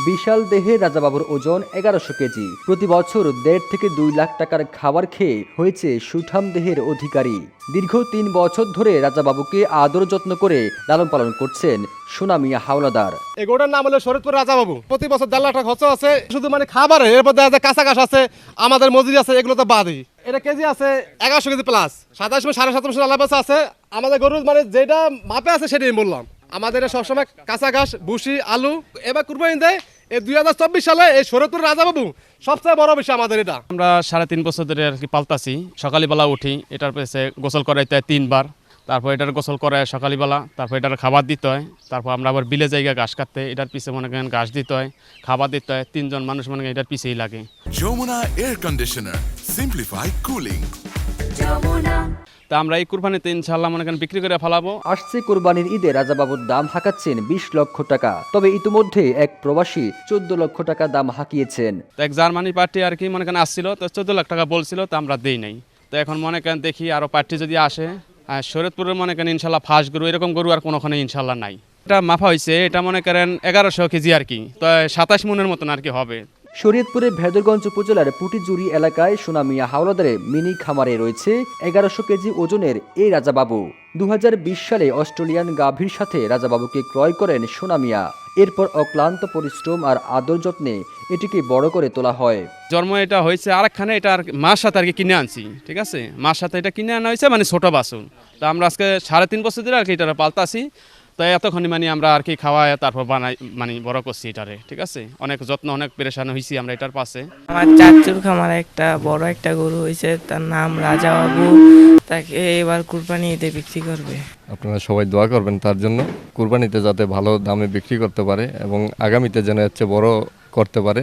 বিশাল দেহে রাজাবাবুর ওজন 1100 কেজি। প্রতি বছর 1.5 থেকে 2 লাখ টাকার খাবার খেয়ে হয়েছে সুঠাম দেহের অধিকারী। দীর্ঘ 3 বছর ধরে রাজাবাবুকে আদর যত্ন করে লালন পালন করছেন সোনা মিয়া হাওলাদার। এই গরুটার নাম হলো শরীয়তপুর রাজাবাবু। প্রতি বছর 1.5 লাখ টাকা খরচ আছে শুধু মানে খাবারে, এরপর দেখা যায় কাঁচা ঘাস আছে, আমাদের মজুরি আছে, এগুলো তো বাদই। এটা কেজি আছে 1100 কেজি প্লাস, 27 7.5 আলাদা আছে। আমাদের গরু মানে যেটা মাপে আছে সেটাই বললাম। আমাদের সবসময় কাঁচা ঘাস, ভুসি, আলু। এবার কুরবানি দেয় এই 2024 সালে এই শরীয়তপুর রাজাবাবু সবচেয়ে বড় বিষয় আমাদের এটা। আমরা 3.5 বছর ধরে আর কি পালতাছি। সকালবেলা উঠি, এটার পেছে গোসল করাইতে হয় 3 বার, তারপর এটার গোসল করায় সকালবেলা, তারপর এটার খাবার দিতে হয়, তারপর আমরা আবার বিলে জায়গা ঘাস কাটতে, এটার পিছে মনে করেন ঘাস দিতে হয়, খাবার দিতে হয়। 3 জন মানুষ মনে করেন এটার পিছেই লাগে। Jamuna air conditioner, simplify cooling. তা আমরা এই কুরবানিতে ইনশাআল্লাহ মনে করেন বিক্রি করে ফেলাবো। আসছে কোরবানির ঈদে রাজাবাবুর দাম হাঁকাচ্ছেন 20 লক্ষ টাকা। তবে ইতিমধ্যে এক প্রবাসী 14 লক্ষ টাকা দাম হাঁকিয়েছেন। তো এক জার্মানি পার্টি আর কি মনে করেন আসছিল, তো 14 লাখ টাকা বলছিল, তো আমরা দেই নাই। তো এখন মনে করেন দেখি আরও পার্টি যদি আসে। শরীয়তপুরের মনে করেন ইনশাল্লাহ ফার্স্ট গরু, এরকম গরু আর কোনোখানে ইনশাল্লাহ নাই। এটা মাফা হয়েছে, এটা মনে করেন 1100 কেজি আর কি, তো 27 মনের মতন আর কি হবে। শরীয়তপুরের ভেদরগঞ্জ উপজেলার পুটিজুরি এলাকায় সোনা মিয়া হাওলাদারের মিনি খামারে রয়েছে 1100 কেজি ওজনের এই রাজাবাবু। 2020 সালে অস্ট্রেলিয়ান গাভীর সাথে রাজাবাবুকে ক্রয় করেন সোনা মিয়া। এরপর অক্লান্ত পরিশ্রম আর আদর যত্নে এটিকে বড় করে তোলা হয়। জন্ম এটা হয়েছে আরেকখানে, এটা আর মার সাথে আর কি কিনে আনছি, ঠিক আছে। মার সাথে এটা কিনে আনা হয়েছে মানে ছোট বাসন। তো আমরা আজকে 3.5 বছর ধরে আর কি এটা পালতাছি। তাই এতক্ষণ মানে আমরা আর কি খাওয়াই তারপর বানাই মানে বড় করছি এটারে, ঠিক আছে। অনেক যত্ন, অনেক পেরেশান হয়েছি আমরা এটার পাশে। আমার চাচুর খামারে একটা বড় একটা গরু হয়েছে, তার নাম রাজাবাবু। তাকে এবার কুরবানি ঈদে বিক্রি করবে। আপনারা সবাই দোয়া করবেন তার জন্য, কুরবানিতে যাতে ভালো দামে বিক্রি করতে পারে এবং আগামীতে যেন এর চেয়ে বড় করতে পারে।